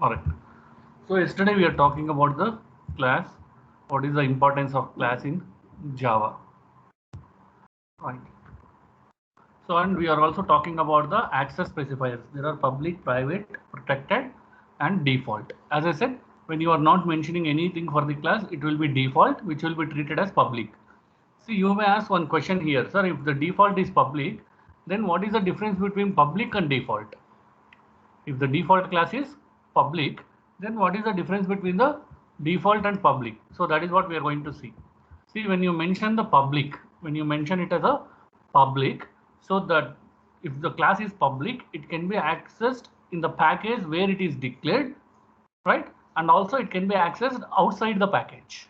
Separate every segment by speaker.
Speaker 1: Alright. So yesterday we are talking about the class. What is the importance of class in Java? Right. So and we are also talking about the access specifiers. There are public, private, protected, and default. As I said, when you are not mentioning anything for the class, it will be default, which will be treated as public. See, you may ask one question here, sir. If the default is public, then what is the difference between public and default? If the default class is public, then what is the difference between the default and public? So that is what we are going to see. See, when you mention the public, when you mention it as a public, so that if the class is public, it can be accessed in the package where it is declared, right? And also it can be accessed outside the package.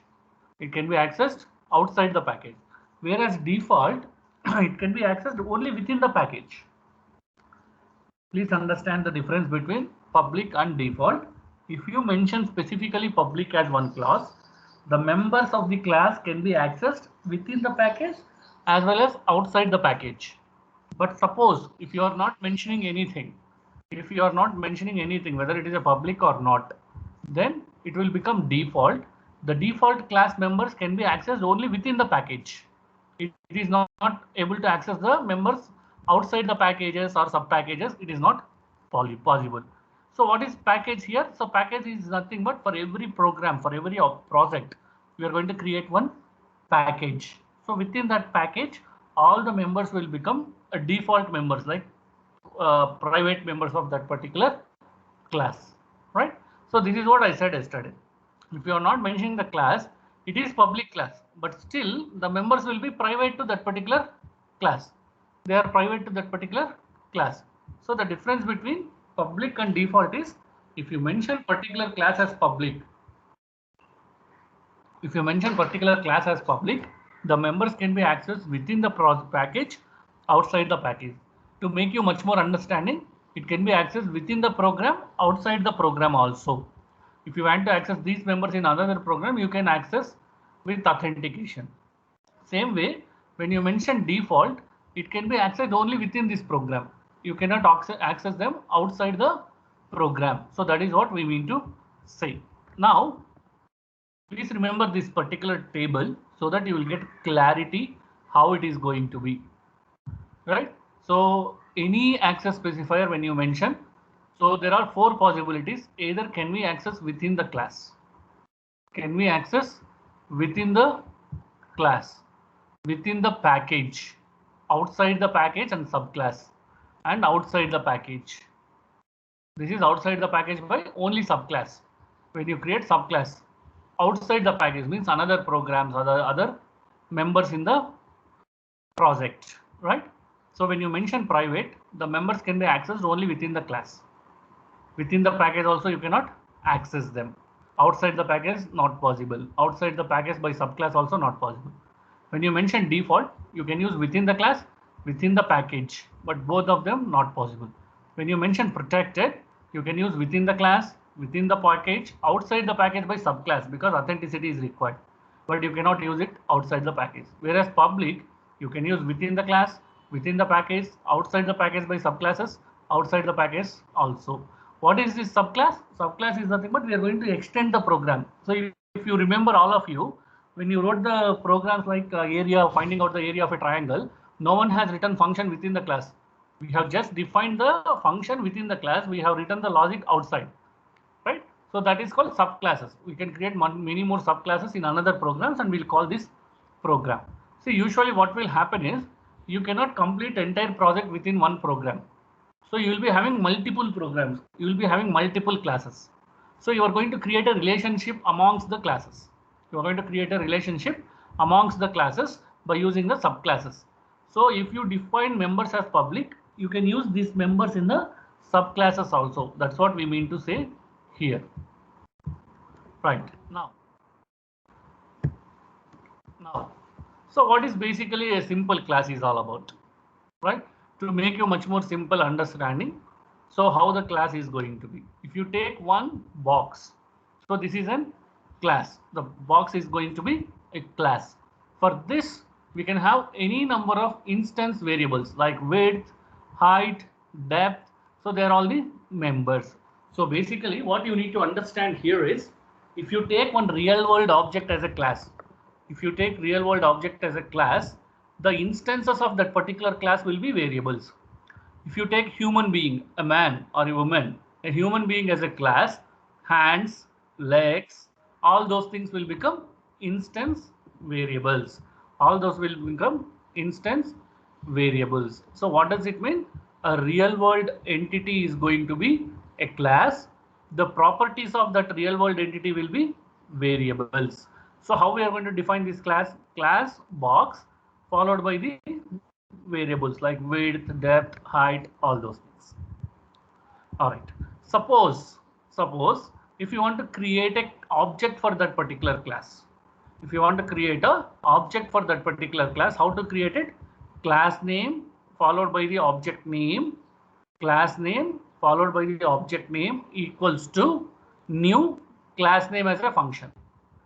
Speaker 1: It can be accessed outside the package. Whereas default, it can be accessed only within the package. Please understand the difference between public and default. If you mention specifically public as one class, the members of the class can be accessed within the package as well as outside the package. But suppose if you are not mentioning anything, whether it is a public or not, then it will become default. The default class members can be accessed only within the package. It is not able to access the members outside the packages or sub packages. It is not possible. So what is package here? So package is nothing but for every program, for every project, we are going to create one package. So within that package, all the members will become a default members, like private members of that particular class, right? So this is what I said yesterday. If you are not mentioning the class, it is public class, but still the members will be private to that particular class. They are private to that particular class. So the difference between public and default is, if you mention particular class as public, the members can be accessed within the package, outside the package. To make you much more understanding, it can be accessed within the program, outside the program also. If you want to access these members in another program, you can access with authentication. Same way, when you mention default, it can be accessed only within this program. You cannot access them outside the program. So that is what we mean to say. Now, please remember this particular table so that you will get clarity how it is going to be, right? So any access specifier when you mention, so there are four possibilities. Either can we access within the class, can we access within the class, within the package, outside the package and subclass, and outside the package. This is outside the package by only subclass. When you create subclass, outside the package means another programs or other members in the project, right? So when you mention private, the members can be accessed only within the class. Within the package also you cannot access them. Outside the package not possible. Outside the package by subclass also not possible. When you mention default, you can use within the class, within the package, but both of them not possible. When you mention protected, you can use within the class, within the package, outside the package by subclass, because authenticity is required, but you cannot use it outside the package. Whereas public, you can use within the class, within the package, outside the package by subclasses, outside the package also. What is this subclass? Subclass is nothing but we are going to extend the program. So if you remember, all of you, when you wrote the programs like area, finding out the area of a triangle, no one has written function within the class. We have just defined the function within the class. We have written the logic outside, right? So that is called subclasses. We can create many more subclasses in another programs, and we'll call this program. See, usually what will happen is you cannot complete entire project within one program. So you will be having multiple programs. You will be having multiple classes. So you are going to create a relationship amongst the classes. You are going to create a relationship amongst the classes by using the subclasses. So if you define members as public, you can use these members in the subclasses also. That's what we mean to say here. Right. Now, so what is basically a simple class is all about, right? To make you much more simple understanding. So how the class is going to be. If you take one box, so this is a class. The box is going to be a class. For this, we can have any number of instance variables like width, height, depth. So they are all the members. So basically what you need to understand here is, if you take one real world object as a class, if you take real world object as a class, the instances of that particular class will be variables. If you take human being, a man or a woman, a human being as a class, hands, legs, all those things will become instance variables. All those will become instance variables. So what does it mean? A real world entity is going to be a class. The properties of that real world entity will be variables. So how we are going to define this class? Class box followed by the variables like width, depth, height, all those things. All right. Suppose if you want to create an object for that particular class, if you want to create a object for that particular class, how to create it? Class name followed by the object name, class name followed by the object name equals to new class name as a function,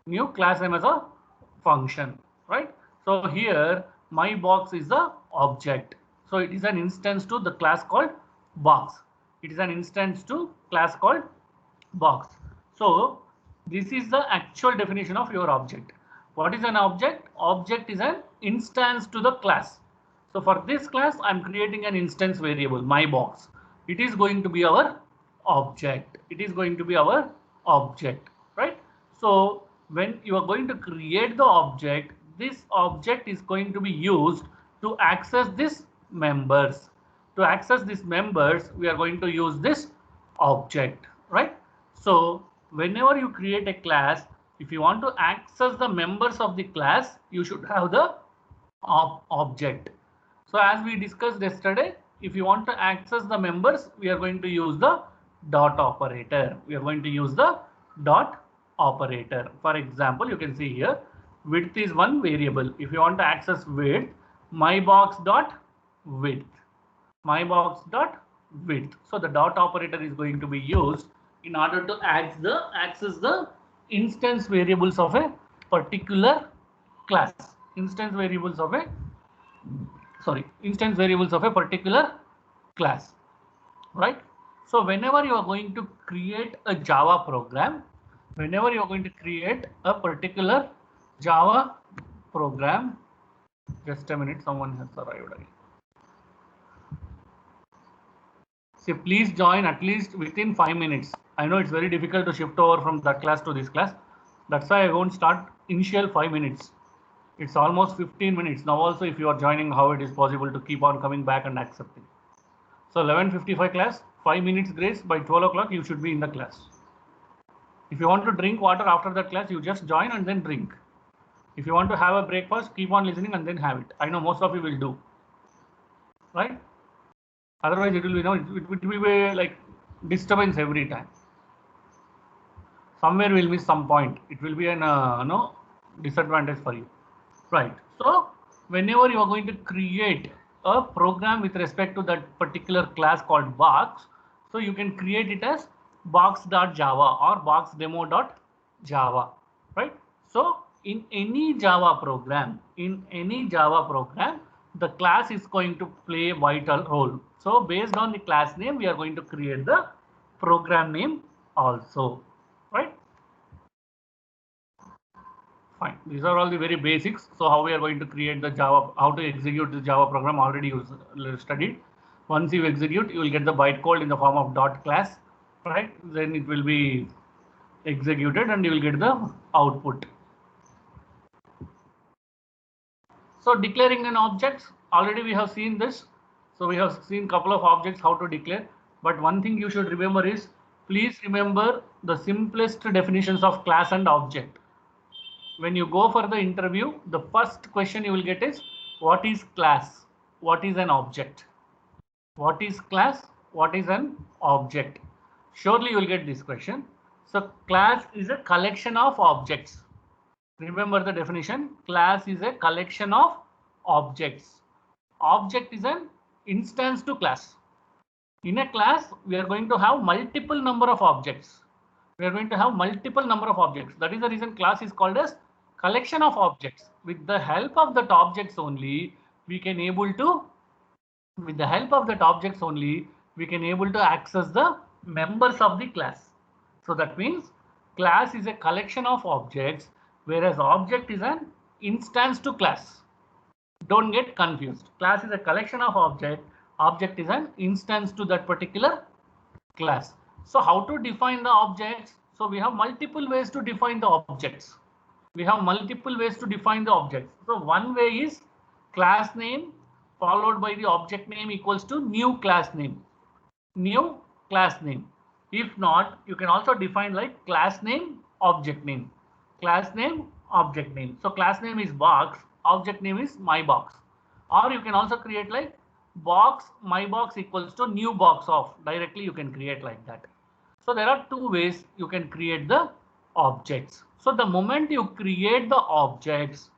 Speaker 1: new class name as a function, right? So here my box is the object, so it is an instance to the class called box. It is an instance to class called box. So this is the actual definition of your object. What is an object? Object is an instance to the class. So for this class I'm creating an instance variable, my box. It is going to be our object. It is going to be our object, right? So when you are going to create the object, this object is going to be used to access this members. To access these members, we are going to use this object, right? So whenever you create a class, if you want to access the members of the class, you should have the object. So as we discussed yesterday, if you want to access the members, we are going to use the dot operator. We are going to use the dot operator. For example, you can see here, width is one variable. If you want to access width, mybox dot width, mybox dot width. So the dot operator is going to be used in order to access the instance variables of a particular class. Instance variables of a particular class, right? So whenever you are going to create a Java program, whenever you are going to create a particular Java program, just a minute, someone has arrived again. So please join at least within 5 minutes. I know it's very difficult to shift over from that class to this class. That's why I won't start initial 5 minutes. It's almost 15 minutes now. Also, if you are joining, how it is possible to keep on coming back and accepting. So 11:55 class, 5 minutes grace. By 12 o'clock, you should be in the class. If you want to drink water after that class, you just join and then drink. If you want to have a breakfast, keep on listening and then have it. I know most of you will do, right? Otherwise, it will be, it will be like disturbance every time. Somewhere we'll miss some point. It will be an disadvantage for you, right? So whenever you are going to create a program with respect to that particular class called box, so you can create it as box.java or boxdemo.java, right? So in any Java program, the class is going to play a vital role. So based on the class name, we are going to create the program name also, right? Fine. These are all the very basics. So how we are going to create the Java, how to execute the Java program, already you studied. Once you execute, you will get the bytecode in the form of dot class, right? Then it will be executed and you will get the output. So declaring an object, already we have seen this. So we have seen couple of objects how to declare. But one thing you should remember is, please remember the simplest definitions of class and object. When you go for the interview, the first question you will get is, what is class? What is an object? What is class? What is an object? Surely you will get this question. So class is a collection of objects. Remember the definition. Class is a collection of objects. Object is an instance to class. In a class, we are going to have multiple number of objects. We are going to have multiple number of objects. That is the reason class is called as collection of objects. With the help of that objects only, we can able to access the members of the class. So that means class is a collection of objects, whereas object is an instance to class. Don't get confused. Class is a collection of object. Object is an instance to that particular class. So how to define the objects? So we have multiple ways to define the objects. We have multiple ways to define the objects. So one way is class name followed by the object name equals to new class name. New class name. If not, you can also define like class name, object name. Class name, object name. So class name is box, object name is my box. Or you can also create like box, my box equals to new box of. Directly you can create like that. So there are two ways you can create the objects. So the moment you create the objects,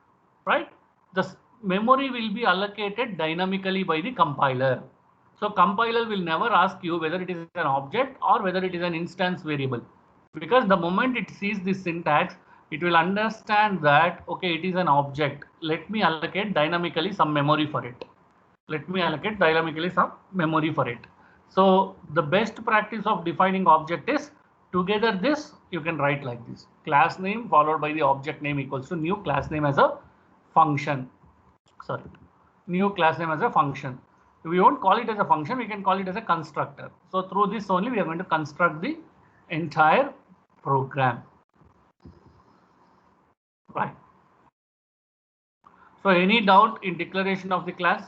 Speaker 1: right, the memory will be allocated dynamically by the compiler. So compiler will never ask you whether it is an object or whether it is an instance variable, because the moment it sees this syntax, it will understand that, okay, it is an object. Let me allocate dynamically some memory for it. Let me allocate dynamically some memory for it. So the best practice of defining object is together this you can write like this: class name followed by the object name equals to new class name as a function. Sorry, new class name as a function. We won't call it as a function, we can call it as a constructor. So through this only we are going to construct the entire program. Right. So any doubt in declaration of the class?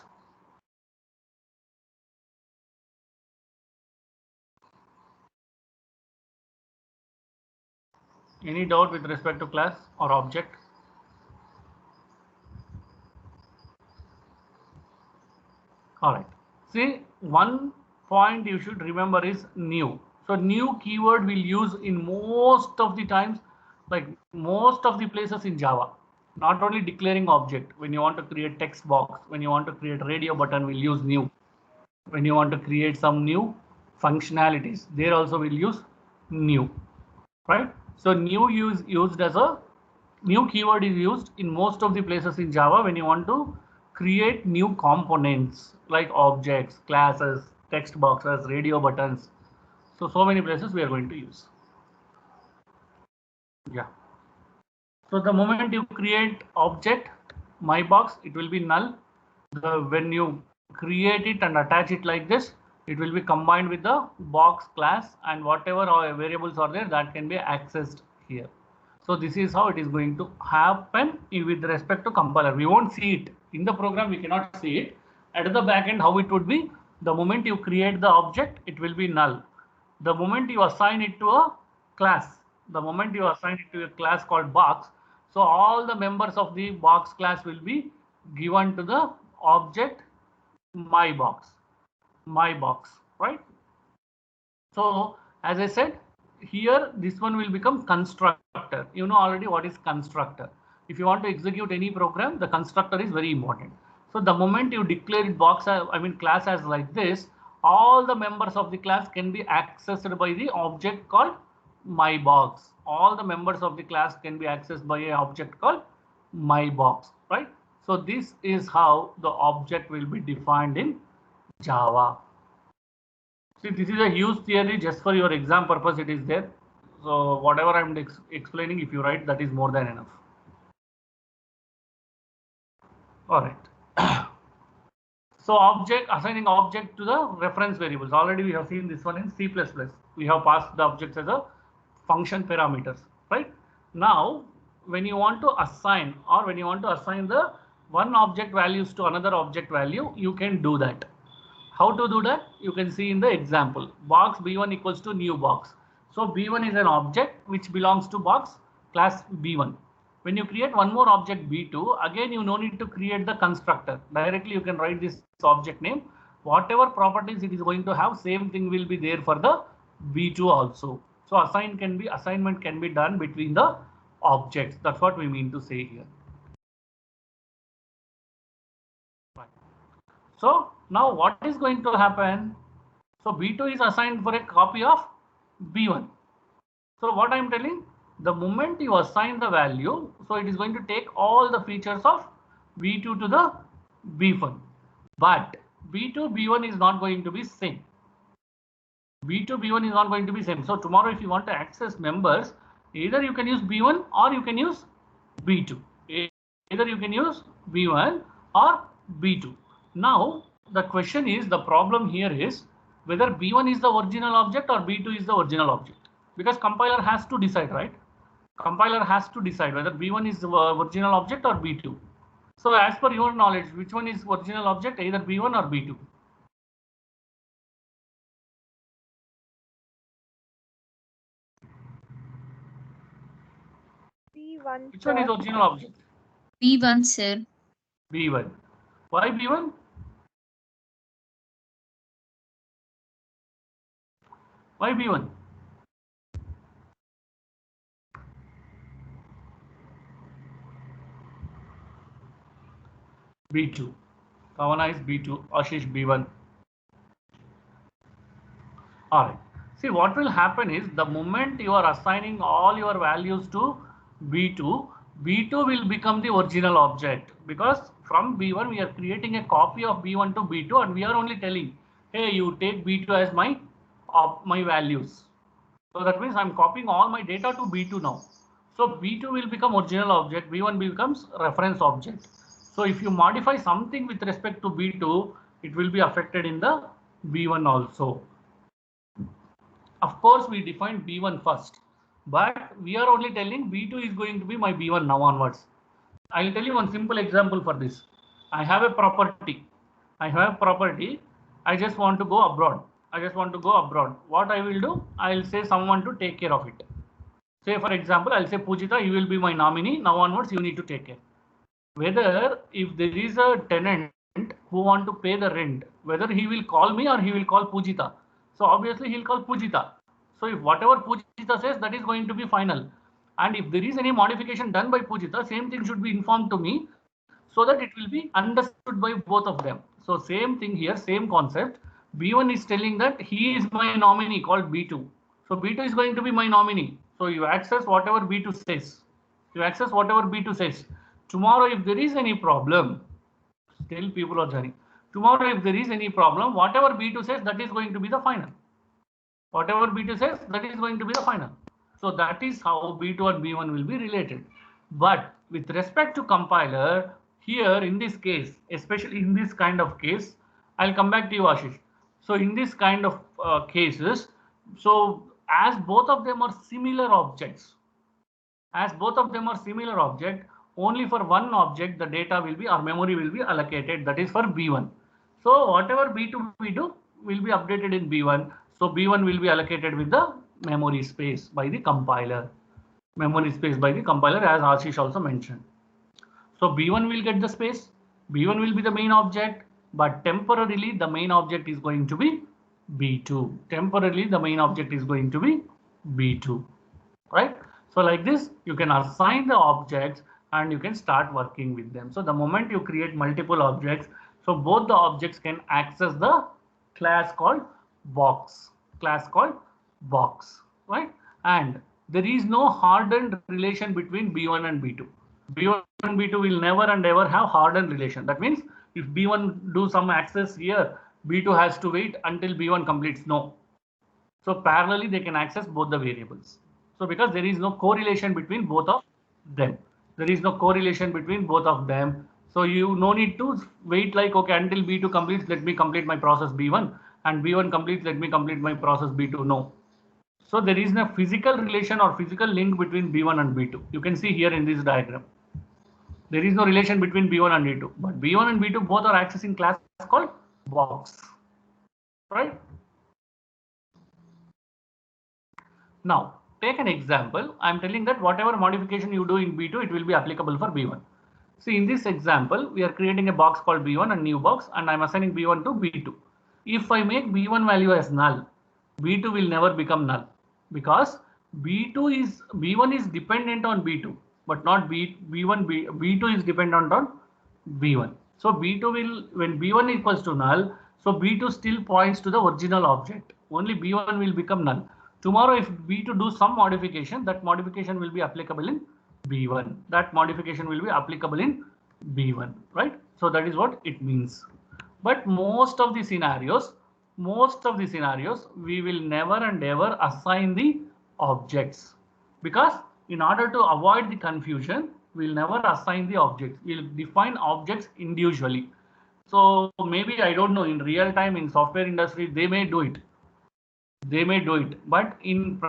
Speaker 1: Any doubt with respect to class or object? All right. See, one point you should remember is new. So new keyword we'll use in most of the times, like most of the places in Java. Not only declaring object. When you want to create text box, when you want to create radio button, we'll use new. When you want to create some new functionalities, there also we'll use new. Right? So new used as a new keyword is used in most of the places in Java when you want to create new components like objects, classes, text boxes, radio buttons. So many places we are going to use. Yeah. So the moment you create object, my box, it will be null. When you create it and attach it like this, it will be combined with the box class, and whatever variables are there that can be accessed here. So this is how it is going to happen with respect to compiler. We won't see it in the program, we cannot see it. At the back end, how it would be: the moment you create the object, it will be null. The moment you assign it to a class, the moment you assign it to a class called box, so all the members of the box class will be given to the object my box, right? So as I said, here this one will become constructor. You know already what is constructor. If you want to execute any program, the constructor is very important. So the moment you declare it class as like this, all the members of the class can be accessed by the object called my box. All the members of the class can be accessed by an object called my box, right? So this is how the object will be defined in Java. See, this is a huge theory. Just for your exam purpose it is there. So whatever I'm explaining, if you write, that is more than enough. All right. So assigning object to the reference variables. Already we have seen this one in C++. We have passed the objects as a function parameters, right? Now, when you want to assign, or when you want to assign the one object values to another object value, you can do that. How to do that? You can see in the example. Box B1 equals to new box. So B1 is an object which belongs to box class B1. When you create one more object B2, again you no need to create the constructor. Directly you can write this object name. Whatever properties it is going to have, same thing will be there for the B2 also. So assignment can be done between the objects. That's what we mean to say here. Right. So now what is going to happen? So B2 is assigned for a copy of B1. So what I am telling, the moment you assign the value, so it is going to take all the features of B2 to the B1. But B2, B1 is not going to be same. B2, B1 is not going to be same. So tomorrow if you want to access members, either you can use B1 or you can use B2. Either you can use B1 or B2. Now the question is, the problem here is whether B1 is the original object or B2 is the original object, because compiler has to decide, right? Compiler has to decide whether B1 is the original object or B2. So as per your knowledge, which one is original object, either B1 or B2?
Speaker 2: B1.
Speaker 1: Which one is original object?
Speaker 3: B1, sir.
Speaker 1: B1. Why B1? Why B1? B2. Kavana is B2, Ashish B1. Alright. See, what will happen is the moment you are assigning all your values to B2, B2 will become the original object, because from B1 we are creating a copy of B1 to B2 and we are only telling, hey, you take B2 as my values. So that means I'm copying all my data to B2 now. So B2 will become original object, B1 becomes reference object. So if you modify something with respect to B2, it will be affected in the B1 also. Of course, we defined B1 first, but we are only telling B2 is going to be my B1 now onwards. I'll tell you one simple example for this. I have a property. I just want to go abroad. What I will do, I'll say someone to take care of it. Say for example, I'll say Pujita, you will be my nominee. Now onwards, you need to take care. Whether if there is a tenant who want to pay the rent, whether he will call me or he will call Pujita. So obviously he'll call Pujita. So if whatever Pujita says, that is going to be final. And if there is any modification done by Pujita, same thing should be informed to me so that it will be understood by both of them. So same thing here, same concept. B1 is telling that he is my nominee called B2. So B2 is going to be my nominee. So you access whatever B2 says. Tomorrow if there is any problem, still people are joining. Tomorrow if there is any problem, whatever B2 says, that is going to be the final. So that is how B2 and B1 will be related. But with respect to compiler, here in this case, especially in this kind of case, I'll come back to you, Ashish. So in this kind of cases, so as both of them are similar objects, only for one object the data will be, or memory will be allocated, that is for B1. So whatever B2 we do will be updated in B1. So B1 will be allocated with the memory space by the compiler. As Ashish also mentioned. So B1 will get the space. B1 will be the main object, but temporarily the main object is going to be B2. Right? So like this, you can assign the objects and you can start working with them. So the moment you create multiple objects, so both the objects can access the class called box, right? And there is no hardened relation between B1 and B2. B1 and B2 will never and ever have hardened relation. That means if B1 do some access here, B2 has to wait until B1 completes. No. So parallelly they can access both the variables. So because there is no correlation between both of them. So you no need to wait like, okay, until B2 completes, let me complete my process B1, and B1 completes, let me complete my process B2. No. So there is no physical relation or physical link between B1 and B2. You can see here in this diagram. There is no relation between B1 and B2, but B1 and B2 both are accessing class called box, right? Now, take an example. I'm telling that whatever modification you do in B2, it will be applicable for B1. See, in this example, we are creating a box called B1, a new box, and I'm assigning B1 to B2. If I make B1 value as null, B2 will never become null, because B1 is dependent on B2, but not B2 is dependent on B1. So B2 will, when B1 equals to null, so B2 still points to the original object. Only B1 will become null. Tomorrow, if B2 do some modification, that modification will be applicable in B1. Right? So that is what it means. But most of the scenarios, most of the scenarios, we will never and ever assign the objects, because in order to avoid the confusion, we'll never assign the objects. We'll define objects individually. So maybe, I don't know, in real time in software industry, they may do it. But in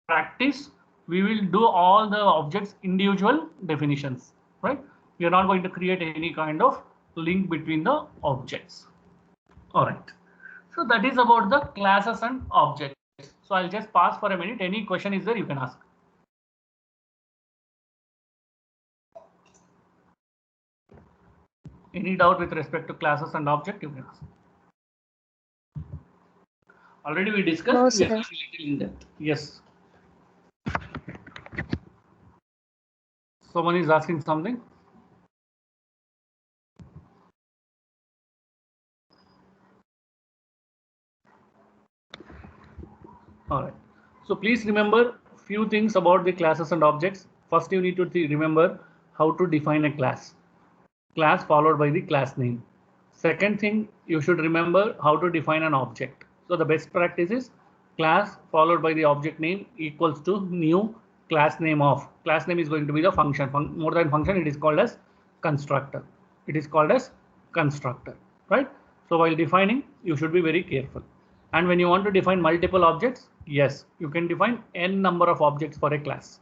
Speaker 1: practice, we will do all the objects individual definitions, right? We are not going to create any kind of link between the objects. All right. So that is about the classes and objects. So I'll just pause for a minute. Any question is there, you can ask. Any doubt with respect to classes and object, you can ask. Already we discussed.
Speaker 3: No,
Speaker 1: We
Speaker 3: sir.
Speaker 1: are going a little in depth. Yes. Someone is asking something. All right. So please remember few things about the classes and objects. First, you need to remember how to define a class. Class followed by the class name. Second thing, you should remember how to define an object. So the best practice is class followed by the object name equals to new class name of. Class name is going to be the function. More than function, it is called as constructor. It is called as constructor, right? So while defining, you should be very careful. And when you want to define multiple objects, yes, you can define n number of objects for a class.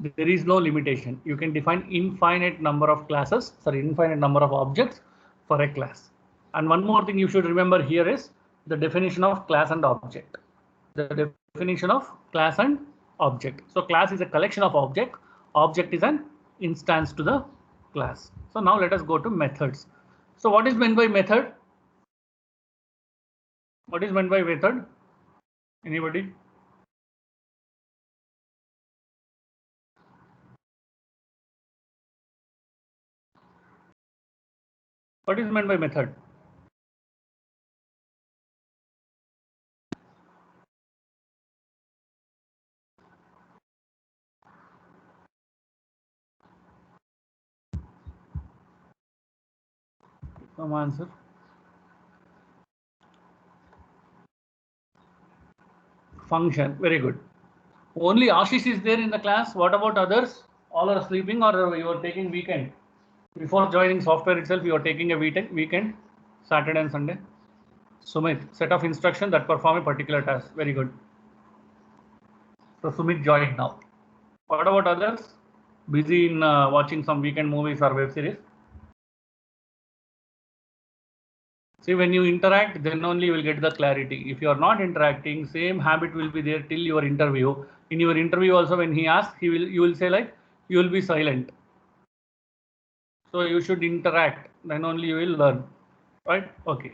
Speaker 1: There is no limitation. You can define infinite number of objects for a class. And one more thing you should remember here is the definition of class and object. The definition of class and object. So class is a collection of objects. Object is an instance to the class. So now let us go to methods. So what is meant by method? What is meant by method? Anybody? What is meant by method? Some answer. Function. Very good. Only Ashish is there in the class. What about others? All are sleeping, or you are taking weekend? Before joining software itself, you are taking a weekend, Saturday and Sunday. Sumit, set of instruction that perform a particular task. Very good. So Sumit joined now. What about others? Busy in watching some weekend movies or web series? See, when you interact, then only you will get the clarity. If you are not interacting, same habit will be there till your interview. In your interview also, when he asks, you will say like, you will be silent. So you should interact, then only you will learn, right? Okay.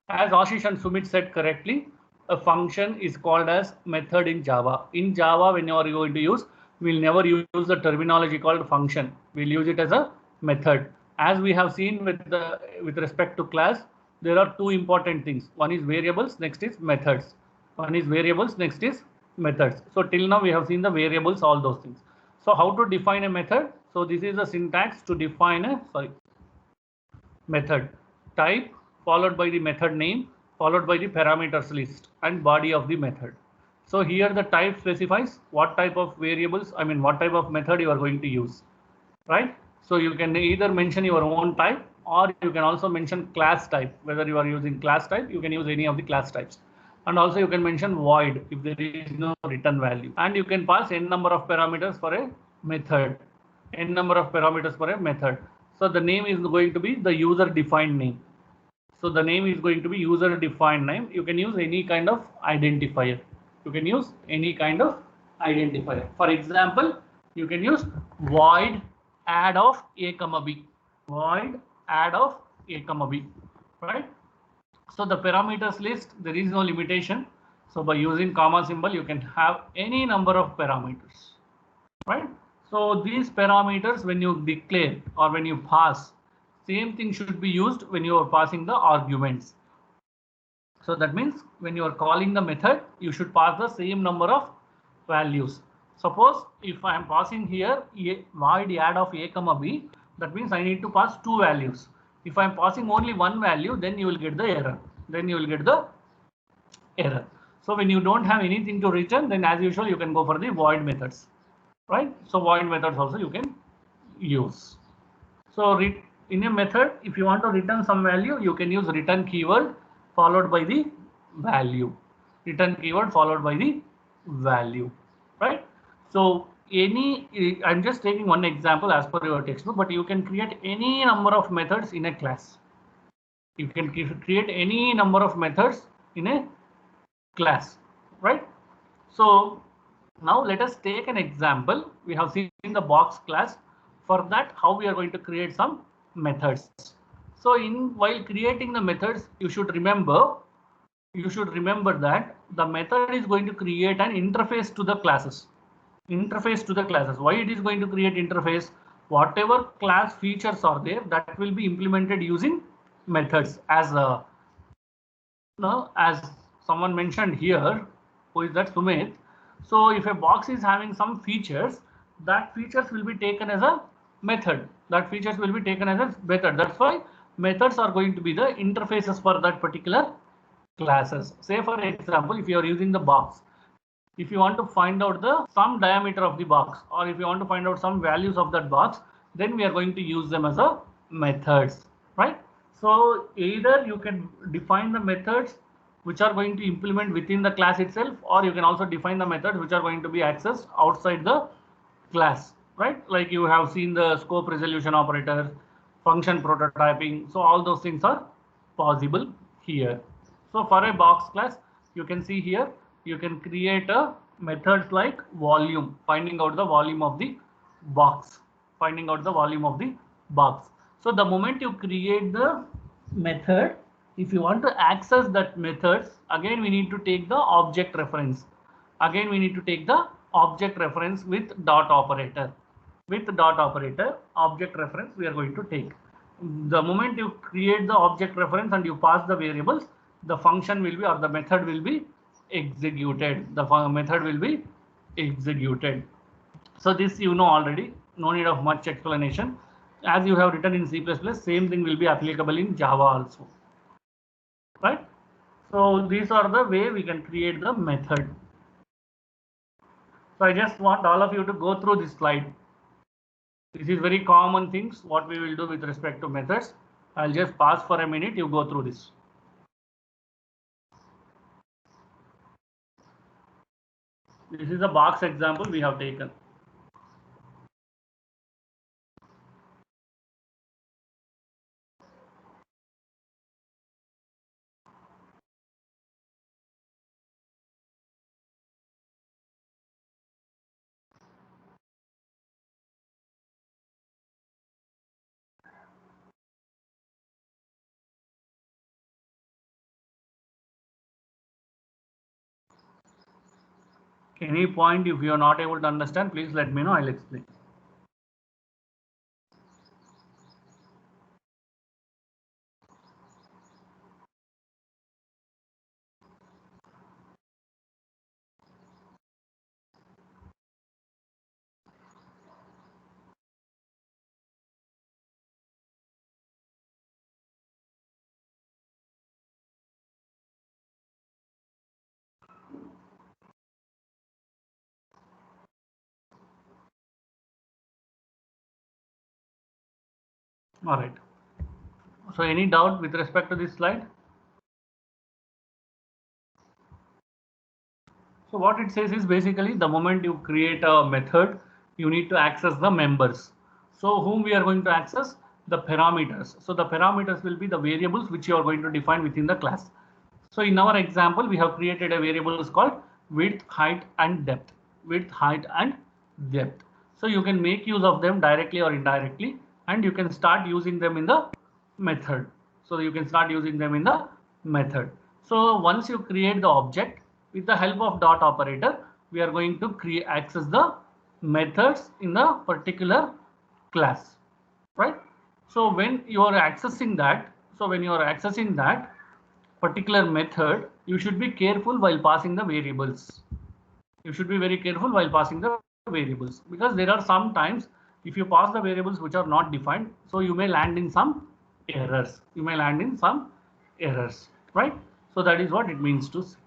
Speaker 1: As Ashish and Sumit said correctly, a function is called as method in Java. In Java, when you are going to use, we'll never use the terminology called function. We'll use it as a method. As we have seen with respect to class, there are two important things. One is variables, next is methods. One is variables, next is methods. So till now we have seen the variables, all those things. So how to define a method? So this is the syntax to define a method. Type followed by the method name followed by the parameters list and body of the method. So here the type specifies what type of variables, what type of method you are going to use, right? So you can either mention your own type, or you can also mention class type. Whether you are using class type, you can use any of the class types. And also you can mention void if there is no return value. And you can pass n number of parameters for a method. N number of parameters for a method. So the name is going to be the user defined name. So the name is going to be user defined name. You can use any kind of identifier. You can use any kind of identifier. For example, you can use void add of a comma b. Void add of a comma b, right? So the parameters list, there is no limitation. So by using comma symbol, you can have any number of parameters, right? So these parameters, when you declare or when you pass, same thing should be used when you are passing the arguments. So that means when you are calling the method, you should pass the same number of values. Suppose if I am passing here void add of a comma b, that means I need to pass two values. If I am passing only one value, then you will get the error. Then you will get the error. So when you don't have anything to return, then as usual, you can go for the void methods, right? So void methods also you can use. So in a method, if you want to return some value, you can use return keyword followed by the value. Return keyword followed by the value, right? So I'm just taking one example as per your textbook, but you can create any number of methods in a class. You can create any number of methods in a class, right? So now let us take an example. We have seen the box class. For that, how we are going to create some methods. So while creating the methods, you should remember that the method is going to create an interface to the classes. Why it is going to create interface? Whatever class features are there, that will be implemented using methods. As someone mentioned here, who is that, Sumit? So if a box is having some features, that features will be taken as a method. That's why methods are going to be the interfaces for that particular classes. Say for example, if you are using the box, if you want to find out the some diameter of the box, or if you want to find out some values of that box, then we are going to use them as a methods, right? So either you can define the methods which are going to implement within the class itself, or you can also define the methods which are going to be accessed outside the class, right? Like you have seen the scope resolution operator, function prototyping. So all those things are possible here. So for a box class, you can see here, you can create a methods like volume, finding out the volume of the box, So the moment you create the method, if you want to access that methods, again we need to take the object reference. With dot operator. Object reference we are going to take. The moment you create the object reference and you pass the variables, the function will be, or the method will be executed. So this you know already, no need of much explanation. As you have written in C++, same thing will be applicable in Java also, right? So these are the way we can create the method. So I just want all of you to go through this slide. This is very common things what we will do with respect to methods. I'll just pause for a minute, you go through this. This is a box example we have taken. Any point if you are not able to understand, please let me know, I'll explain. All right. So any doubt with respect to this slide? So what it says is basically the moment you create a method, you need to access the members. So whom we are going to access? The parameters. So the parameters will be the variables which you are going to define within the class. So in our example, we have created a variable is called width, height, and depth. So you can make use of them directly or indirectly, and you can start using them in the method. So once you create the object, with the help of dot operator, we are going to access the methods in the particular class, right? So when you are accessing that, particular method, you should be careful while passing the variables. Because there are some times if you pass the variables which are not defined, so you may land in some errors. Right? So that is what it means to say.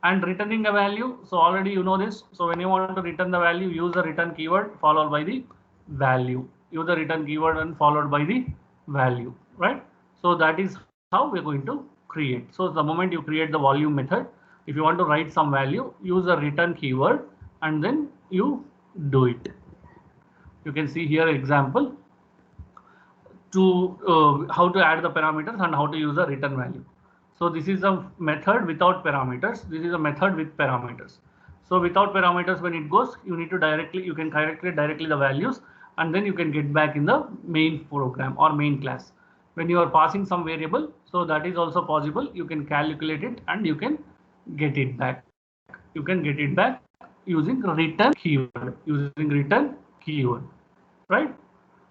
Speaker 1: And returning a value, so already you know this. So when you want to return the value, use the return keyword followed by the value. Use the return keyword and followed by the value, right? So that is how we're going to create. So the moment you create the volume method, if you want to write some value, use the return keyword and then you do it. You can see here example to how to add the parameters and how to use the return value. So this is a method without parameters. This is a method with parameters. So without parameters, when it goes, you need to you can calculate directly the values and then you can get back in the main program or main class. When you are passing some variable, so that is also possible. You can calculate it and you can get it back. You can get it back using return keyword, right?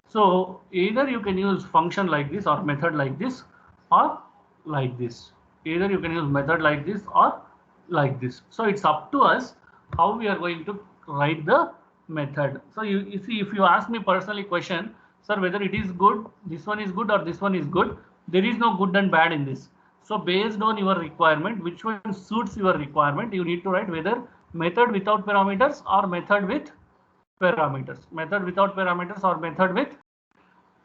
Speaker 1: So either you can use function like this or method like this or like this. Either you can use method like this or like this. So it's up to us how we are going to write the method. So you see, if you ask me personally question, sir, whether it is good, this one is good or this one is good, there is no good and bad in this. So based on your requirement, which one suits your requirement, you need to write whether method without parameters or method with parameters. Method without parameters or method with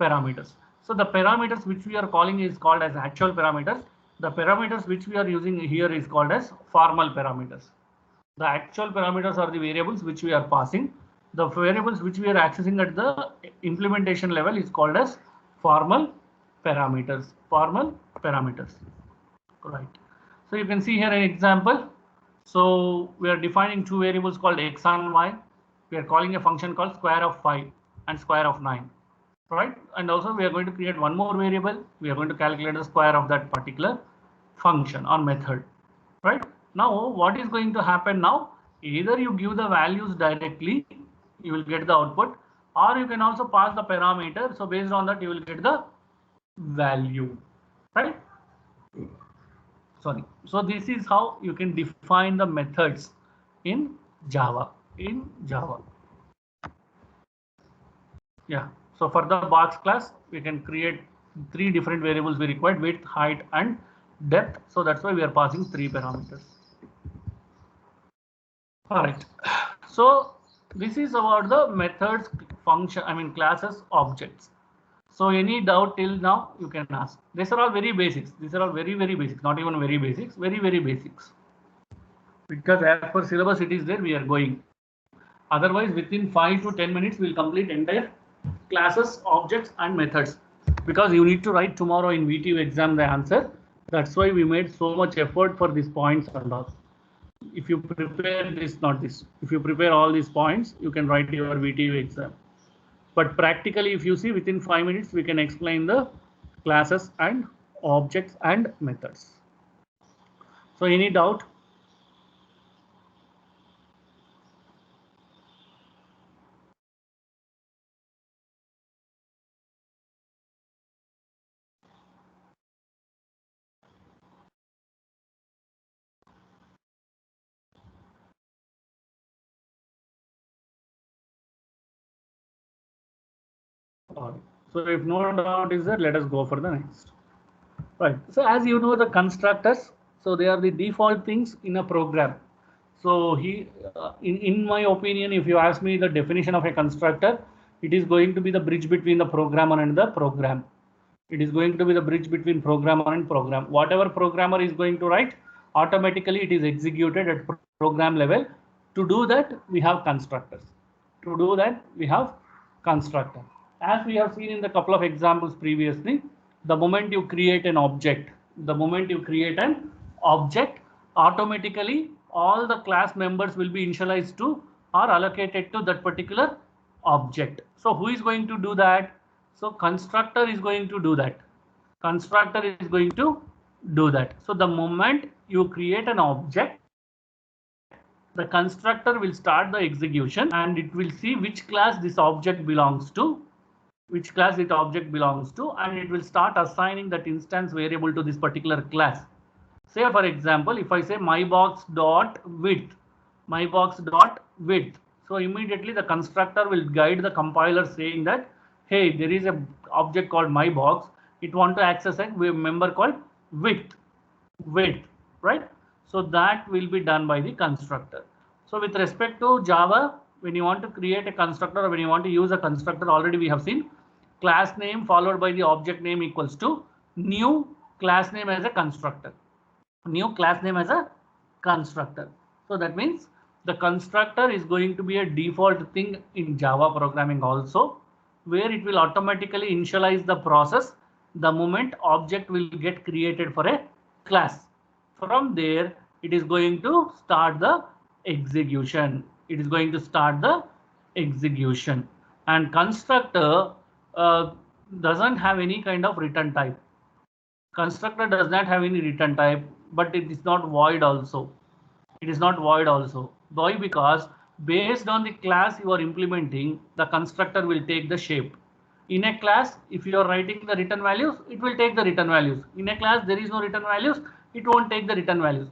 Speaker 1: parameters. So the parameters which we are calling is called as actual parameters. The parameters which we are using here is called as formal parameters. The actual parameters are the variables which we are passing. The variables which we are accessing at the implementation level is called as formal parameters. Formal parameters. Right. So you can see here an example. So we are defining two variables called x and y. We are calling a function called square of 5 and square of 9. Right. And also we are going to create one more variable. We are going to calculate the square of that particular function or method. Right. Now what is going to happen now? Either you give the values directly, you will get the output, or you can also pass the parameter. So based on that you will get the value. Right. Sorry. So this is how you can define the methods in Java. Yeah. So for the box class, we can create 3 different variables we required: width, height, and depth. So that's why we are passing 3 parameters. All right. So this is about the methods, function, classes, objects. So any doubt till now you can ask. These are all very basics. These are all very, very basic. Not even very basics. Very, very basics. Because as per syllabus it is there, we are going. Otherwise, within 5 to 10 minutes, we'll complete entire classes, objects, and methods. Because you need to write tomorrow in VTU exam the answer. That's why we made so much effort for these points and all. If you prepare this, not this. If you prepare all these points, you can write your VTU exam. But practically, if you see, within 5 minutes, we can explain the classes and objects and methods. So any doubt? So if no doubt is there, let us go for the next. Right. So as you know, the constructors, so they are the default things in a program. So in my opinion, if you ask me the definition of a constructor, it is going to be the bridge between the programmer and the program. It is going to be the bridge between programmer and program. Whatever programmer is going to write, automatically it is executed at program level. To do that, we have constructors. To do that, we have constructor. As we have seen in the couple of examples previously, the moment you create an object, automatically all the class members will be initialized to or allocated to that particular object. So who is going to do that? So constructor is going to do that. So the moment you create an object, the constructor will start the execution and it will see which class this object belongs to, and it will start assigning that instance variable to this particular class. Say for example, if I say myBox.width, so immediately the constructor will guide the compiler saying that, hey, there is a object called myBox. It want to access a member called width, right? So that will be done by the constructor. So with respect to Java, when you want to create a constructor or when you want to use a constructor, already we have seen class name followed by the object name equals to new class name as a constructor. New class name as a constructor. So that means the constructor is going to be a default thing in Java programming also, where it will automatically initialize the process the moment object will get created for a class. From there, it is going to start the execution. It is going to start the execution. And constructor doesn't have any kind of return type. Constructor does not have any return type, but it is not void also. It is not void also. Why? Because based on the class you are implementing, the constructor will take the shape. In a class, if you are writing the return values, it will take the return values. In a class, there is no return values, it won't take the return values.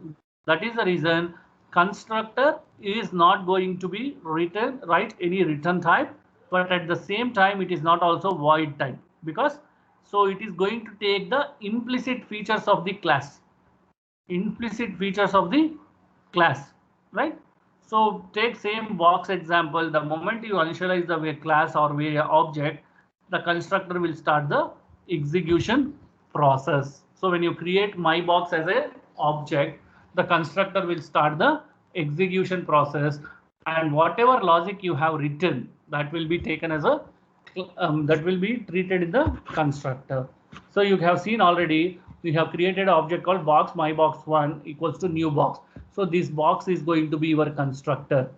Speaker 1: That is the reason constructor is not going to be write any return type, but at the same time, it is not also void type, because so it is going to take the implicit features of the class. Implicit features of the class, right? So take same box example. The moment you initialize the class or object, the constructor will start the execution process. So when you create my box as a object, the constructor will start the execution process, and whatever logic you have written, that will be taken as a that will be treated in the constructor. So you have seen already we have created an object called box my box 1 equals to new box. So this box is going to be your constructor.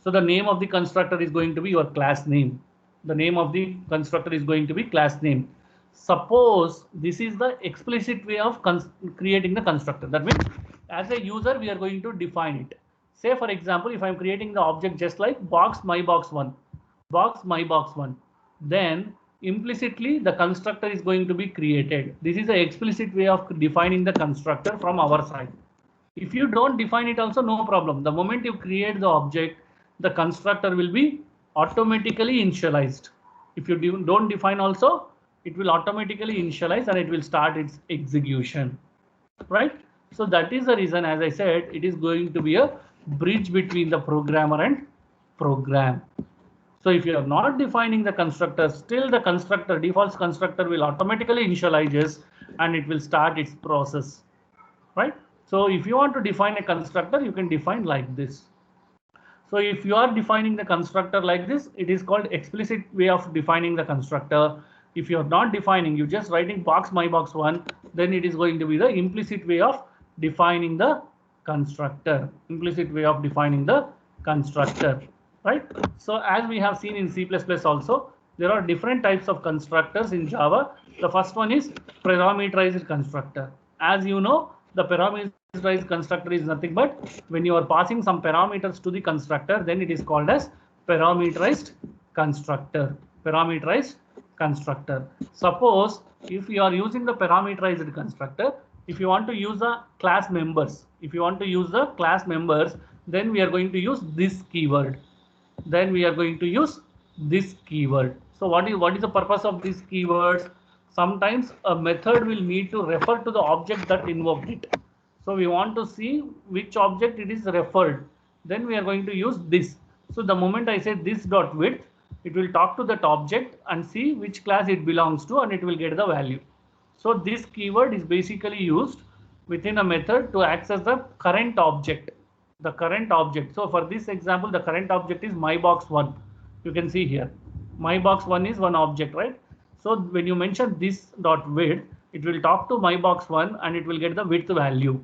Speaker 1: So the name of the constructor is going to be your class name. The name of the constructor is going to be class name. Suppose this is the explicit way of creating the constructor. That means as a user we are going to define it. Say for example, if I'm creating the object just like box my box 1, box my box 1, then implicitly the constructor is going to be created. This is the explicit way of defining the constructor from our side. If you don't define it also, no problem. The moment you create the object, the constructor will be automatically initialized. If you don't define also, it will automatically initialize and it will start its execution, right? So that is the reason, as I said, it is going to be a bridge between the programmer and program. So if you are not defining the constructor, still the constructor, default constructor will automatically initializes and it will start its process, right? So if you want to define a constructor, you can define like this. So if you are defining the constructor like this, it is called explicit way of defining the constructor. If you are not defining, you just writing box my box 1, then it is going to be the implicit way of defining the constructor. Implicit way of defining the constructor, right? So as we have seen in C++ also, there are different types of constructors in Java. The first one is parameterized constructor. As you know, the parameterized constructor is nothing but when you are passing some parameters to the constructor, then it is called as parameterized constructor. Parameterized constructor. Suppose if you are using the parameterized constructor, if you want to use the class members, then we are going to use this keyword. Then we are going to use this keyword. So what is the purpose of these keywords? Sometimes a method will need to refer to the object that invoked it. So we want to see which object it is referred. Then we are going to use this. So the moment I say this dot width, it will talk to that object and see which class it belongs to and it will get the value. So this keyword is basically used within a method to access the current object. The current object. So for this example, the current object is my box 1. You can see here. My box 1 is one object, right? So when you mention this dot width, it will talk to my box 1 and it will get the width value.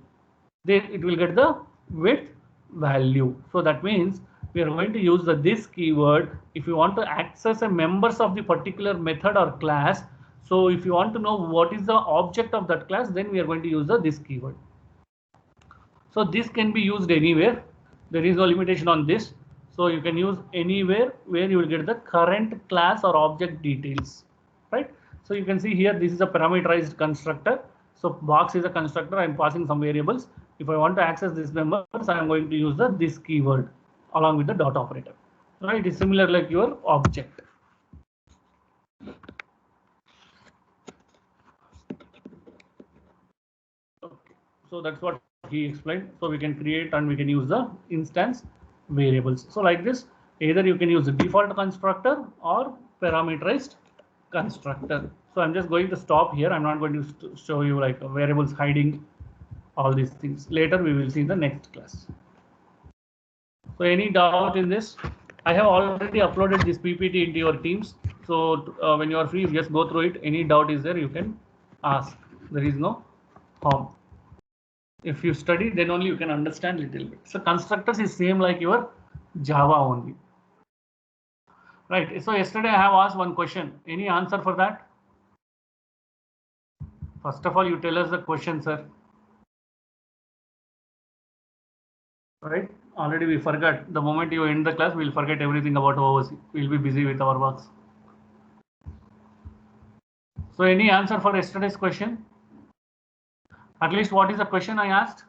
Speaker 1: Then it will get the width value. So that means we are going to use this keyword if you want to access a members of the particular method or class. So if you want to know what is the object of that class, then we are going to use this keyword. So this can be used anywhere. There is no limitation on this. So you can use anywhere where you will get the current class or object details, right? So you can see here, this is a parameterized constructor. So box is a constructor. I'm passing some variables. If I want to access this members, I am going to use this keyword along with the dot operator, right? It is similar like your object. Okay. So that's what he explained. So we can create and we can use the instance variables. So like this, either you can use the default constructor or parameterized constructor. So I'm just going to stop here. I'm not going to show you like variables hiding all these things. Later we will see in the next class. So any doubt in this? I have already uploaded this PPT into your Teams. So when you are free, just go through it. Any doubt is there, you can ask. There is no harm. If you study, then only you can understand little bit. So constructors is same like your Java only. Right. So yesterday I have asked one question. Any answer for that? First of all, you tell us the question, sir. Right. Already we forgot. The moment you end the class, we'll forget everything about OOC. We'll be busy with our works. So any answer for yesterday's question? At least what is the question I asked?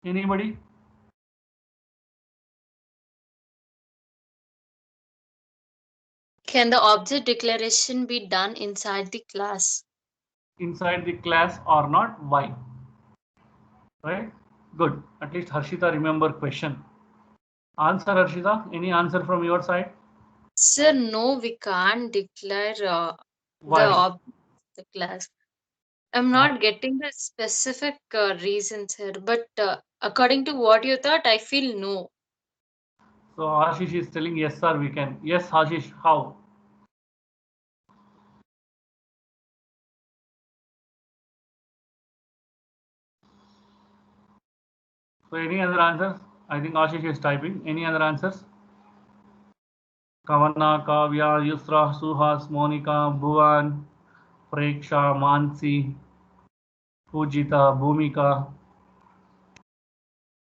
Speaker 1: Anybody?
Speaker 3: Can the object declaration be done inside the class?
Speaker 1: Inside the class or not? Why? Right? Good. At least Harshita remember question. Answer, Harshita. Any answer from your side?
Speaker 3: Sir, no, we can't declare the
Speaker 1: Why?
Speaker 3: object of the class. I'm not getting the specific reason, sir, but according to what you thought, I feel no.
Speaker 1: So Ashish is telling yes, sir, we can. Yes, Ashish, how? So any other answers? I think Ashish is typing. Any other answers? Kavanna, Kavya, Yusra, Suhas, Monica, Bhuvan, Preksha, Mansi, Pujita, Bhumika.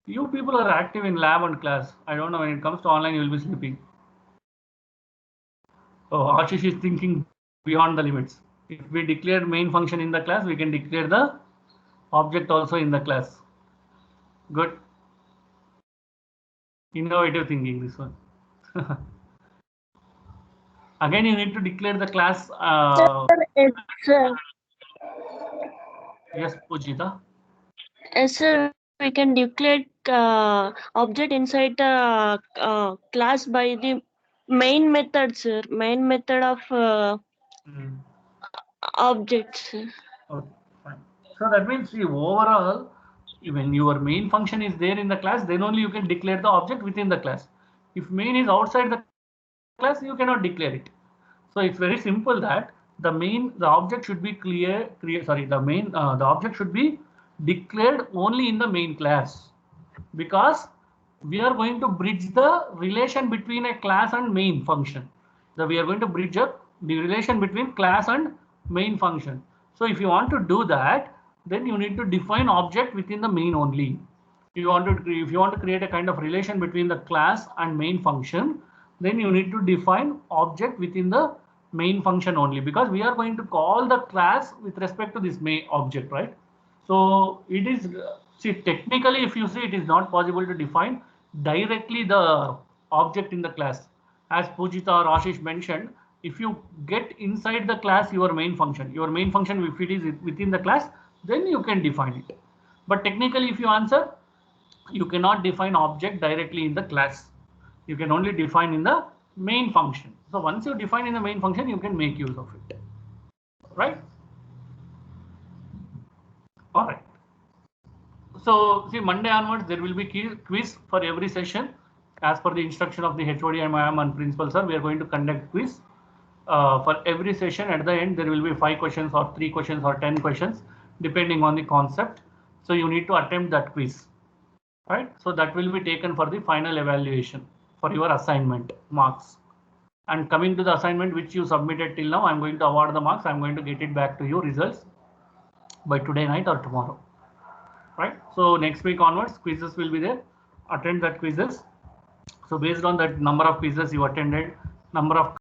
Speaker 1: You people are active in lab and class. I don't know, when it comes to online, you will be sleeping. Oh, Ashish is thinking beyond the limits. If we declare main function in the class, we can declare the object also in the class. Good. Innovative thinking, this one. Again, you need to declare the class.
Speaker 2: Sir,
Speaker 1: Yes, Pujita.
Speaker 2: sir, we can declare object inside the class by the main method, sir. Main method of objects.
Speaker 1: Okay, fine. So that means, see, overall, when your main function is there in the class, then only you can declare the object within the class. If main is outside the class, you cannot declare it. So it's very simple that the object should be the object should be declared only in the main class, because we are going to bridge the relation between a class and main function. We are going to bridge up the relation between class and main function. So if you want to do that, then you need to define object within the main only. If you want to create a kind of relation between the class and main function, then you need to define object within the main function only, because we are going to call the class with respect to this main object, right? So it is, see, technically, if you see, it is not possible to define directly the object in the class. As Pujita or Ashish mentioned, if you get inside the class your main function, if it is within the class, then you can define it. But technically, if you answer, you cannot define object directly in the class. You can only define in the main function. So once you define in the main function, you can make use of it, right? All right. So see, Monday onwards, there will be quiz for every session. As per the instruction of the HOD and ma'am and principal sir, we are going to conduct quiz for every session. At the end, there will be 5 questions or 3 questions or 10 questions, depending on the concept. So you need to attempt that quiz, right? So that will be taken for the final evaluation for your assignment marks. And coming to the assignment which you submitted till now, I'm going to award the marks. I'm going to get it back to you results by today night or tomorrow. Right. So next week onwards, quizzes will be there. Attend that quizzes. So based on that number of quizzes you attended, number of